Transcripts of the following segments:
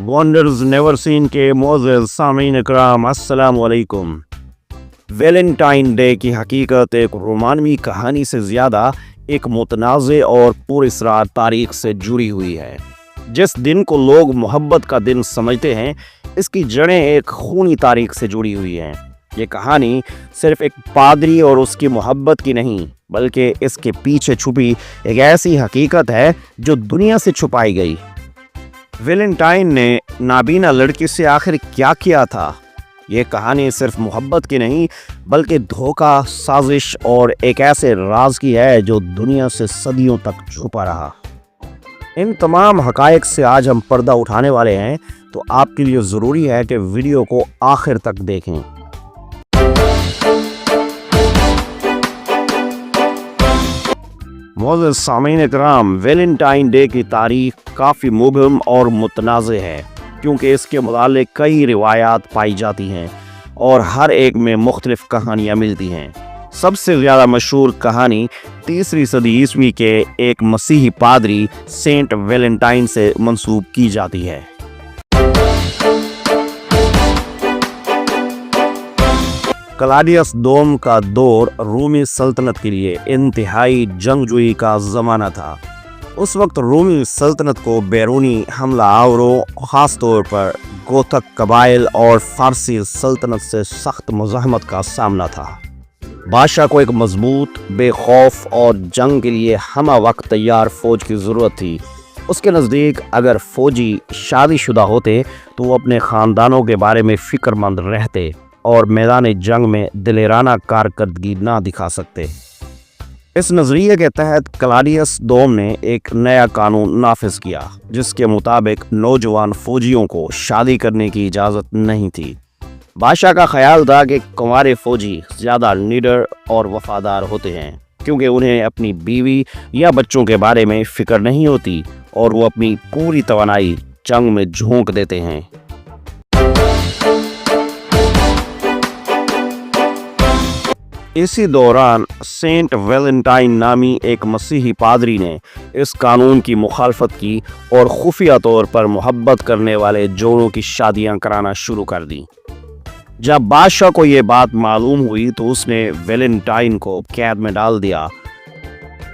Wonders never seen के मोअज़्ज़ज़ सामीन इकराम, अस्सलाम वालेकुम। वैलेंटाइन डे की हकीकत एक रोमानवी कहानी से ज़्यादा एक मुतनाज़े और पुरअसरार तारीख से जुड़ी हुई है। जिस दिन को लोग मोहब्बत का दिन समझते हैं, इसकी जड़ें एक खूनी तारीख से जुड़ी हुई हैं। ये कहानी सिर्फ एक पादरी और उसकी मोहब्बत की नहीं, बल्कि इसके पीछे छुपी एक ऐसी हकीकत है जो दुनिया से छुपाई गई। वैलेंटाइन ने नाबीना लड़की से आखिर क्या किया था? ये कहानी सिर्फ मोहब्बत की नहीं, बल्कि धोखा, साजिश और एक ऐसे राज की है जो दुनिया से सदियों तक छुपा रहा। इन तमाम हकायक से आज हम पर्दा उठाने वाले हैं, तो आपके लिए ज़रूरी है कि वीडियो को आखिर तक देखें। मोअज़्ज़ज़ सामीन इकराम, वैलेंटाइन डे की तारीख काफ़ी मुबहम और मुतनाज़े है, क्योंकि इसके मुतालिक कई रिवायात पाई जाती हैं और हर एक में मुख्तलिफ कहानियाँ मिलती हैं। सबसे ज़्यादा मशहूर कहानी 3वीं सदी ईस्वी के एक मसीही पादरी सेंट वैलेंटाइन से मंसूब की जाती है। क्लाडियस दोम का दौर रोमी सल्तनत के लिए इंतहाई जंगजुई का ज़माना था। उस वक्त रोमी सल्तनत को बैरूनी हमला आवरों, ख़ास तौर पर गोथक कबाइल और फ़ारसी सल्तनत से सख्त मुज़ाहमत का सामना था। बादशाह को एक मजबूत, बेखौफ और जंग के लिए हमा वक्त तैयार फ़ौज की ज़रूरत थी। उसके नज़दीक अगर फ़ौजी शादीशुदा होते तो वो अपने ख़ानदानों के बारे में फ़िक्रमंद रहते और मैदान जंग में दिलेराना कारकर्दगी ना दिखा सकते। इस नज़रिए के तहत क्लाडियस दोम ने एक नया कानून नाफिज किया, जिसके मुताबिक नौजवान फौजियों को शादी करने की इजाज़त नहीं थी। बादशाह का ख्याल था कि कुंवारे फौजी ज़्यादा निडर और वफादार होते हैं, क्योंकि उन्हें अपनी बीवी या बच्चों के बारे में फ़िक्र नहीं होती और वो अपनी पूरी तवानाई जंग में झोंक देते हैं। इसी दौरान सेंट वैलेंटाइन नामी एक मसीही पादरी ने इस कानून की मुखालफत की और खुफिया तौर पर मोहब्बत करने वाले जोड़ों की शादियां कराना शुरू कर दी। जब बादशाह को ये बात मालूम हुई तो उसने वैलेंटाइन को कैद में डाल दिया।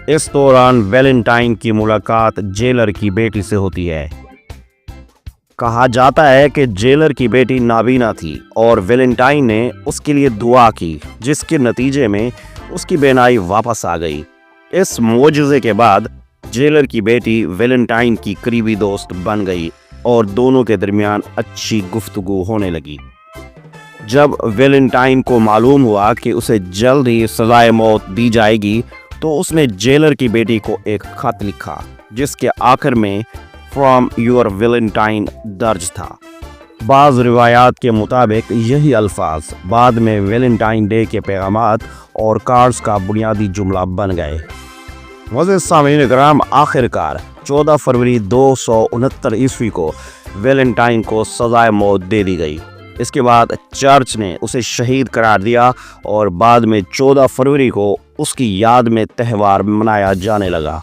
इस दौरान वैलेंटाइन की मुलाकात जेलर की बेटी से होती है। कहा जाता है कि जेलर की बेटी नाबीना थी और वैलेंटाइन ने उसके लिए दुआ की, जिसके नतीजे में उसकी बेनाई वापस आ गई। इस मोजज़े के बाद जेलर की बेटी वैलेंटाइन की करीबी दोस्त बन गई और दोनों के दरमियान अच्छी गुफ्तगू होने लगी। जब वैलेंटाइन को मालूम हुआ कि उसे जल्द ही सज़ाए मौत दी जाएगी, तो उसने जेलर की बेटी को एक खत लिखा, जिसके आखिर में फ्रॉम योर वैलेंटाइन दर्ज था। बाज़ रिवायात के मुताबिक यही अल्फाज बाद में वैलेंटाइन डे के पैगामात और कार्ड्स का बुनियादी जुमला बन गए। मोअज़्ज़ज़ सामीन इकराम, आखिरकार 14 फरवरी 269 ईस्वी को वैलेंटाइन को सज़ाए मौत दे दी गई। इसके बाद चर्च ने उसे शहीद करार दिया और बाद में 14 फरवरी को उसकी याद में त्यौहार मनाया जाने लगा।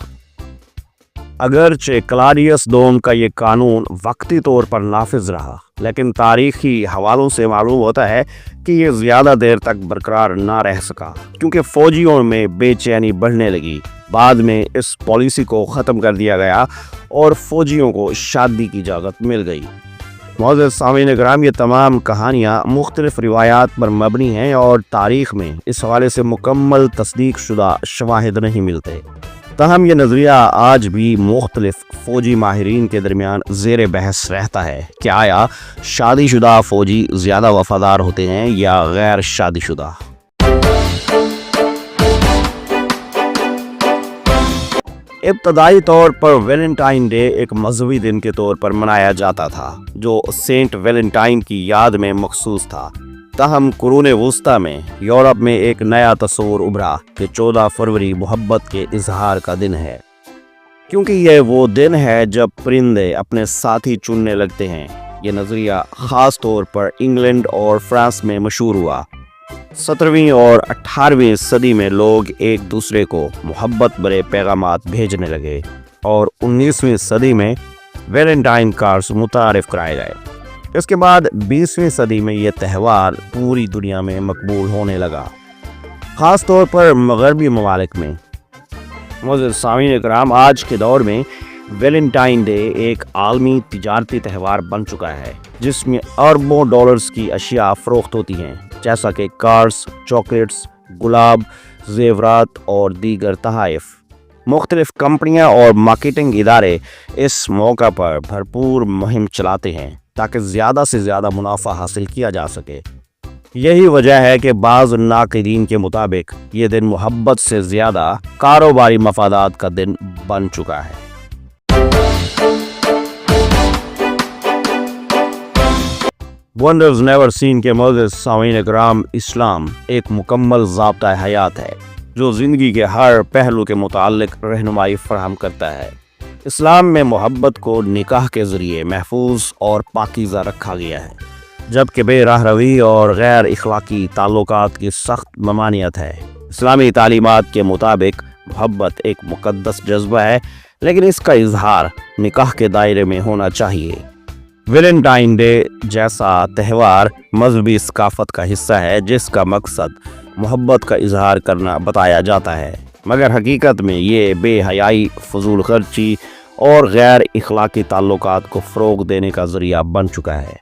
अगरचे क्लाडियस दोम का ये कानून वक्ती तौर पर नाफिज रहा, लेकिन तारीखी हवालों से मालूम होता है कि ये ज़्यादा देर तक बरकरार ना रह सका, क्योंकि फ़ौजियों में बेचैनी बढ़ने लगी। बाद में इस पॉलिसी को ख़त्म कर दिया गया और फ़ौजियों को शादी की इजाज़त मिल गई। मोअज़्ज़ज़ सामीन इकराम, ये तमाम कहानियाँ मुख्तलिफ रिवायात पर मबनी हैं और तारीख़ में इस हवाले से मुकम्मल तस्दीक शुदा शवाहिद नहीं मिलते। तहम ये नज़रिया आज भी मुख्तलिफ फ़ौजी माहिरीन के दरमियान ज़ेर बहस रहता है कि आया शादीशुदा फ़ौजी ज़्यादा वफ़ादार होते हैं या गैर शादीशुदा। इब्तदाई तौर पर वैलेंटाइन डे एक मजहबी दिन के तौर पर मनाया जाता था, जो सेंट वैलेंटाइन की याद में मखसूस था। ताहम कुरून वुस्ता में यूरोप में एक नया तस्वुर उभरा कि 14 फरवरी मोहब्बत के इजहार का दिन है, क्योंकि यह वो दिन है जब परिंदे अपने साथी चुनने लगते हैं। ये नज़रिया ख़ास तौर पर इंग्लैंड और फ्रांस में मशहूर हुआ। 17वीं और 18वीं सदी में लोग एक दूसरे को मोहब्बत भरे पैगामात भेजने लगे और 19वीं सदी में ویلنٹائن کارڈز متعارف کرائے گئے۔ اس کے بعد 20ویں صدی میں یہ تہوار پوری دنیا میں مقبول ہونے لگا، خاص طور پر مغربی ممالک میں۔ معزز سامعین اکرام، آج کے دور میں ویلنٹائن ڈے ایک عالمی تجارتی تہوار بن چکا ہے جس میں اربوں ڈالرز کی اشیاء فروخت ہوتی ہیں، جیسا کہ کارز، چاکلیٹس، گلاب، زیورات اور دیگر تحائف۔ مختلف کمپنیاں اور مارکیٹنگ ادارے اس موقع پر بھرپور مہم چلاتے ہیں تاکہ زیادہ سے زیادہ منافع حاصل کیا جا سکے۔ یہی وجہ ہے کہ بعض ناقدین کے مطابق یہ دن محبت سے زیادہ کاروباری مفادات کا دن بن چکا ہے۔ ونڈرز نیور سین کے معزز سامعین اکرام، اسلام ایک مکمل ضابطۂ حیات ہے جو زندگی کے ہر پہلو کے متعلق رہنمائی فراہم کرتا ہے۔ اسلام میں محبت کو نکاح کے ذریعے محفوظ اور پاکیزہ رکھا گیا ہے، جبکہ بے راہ روی اور غیر اخلاقی تعلقات کی سخت ممانعت ہے۔ اسلامی تعلیمات کے مطابق محبت ایک مقدس جذبہ ہے، لیکن اس کا اظہار نکاح کے دائرے میں ہونا چاہیے۔ ویلنٹائن ڈے جیسا تہوار مذہبی ثقافت کا حصہ ہے جس کا مقصد محبت کا اظہار کرنا بتایا جاتا ہے، مگر حقیقت میں یہ بے حیائی، فضول خرچی اور غیر اخلاقی تعلقات کو فروغ دینے کا ذریعہ بن چکا ہے۔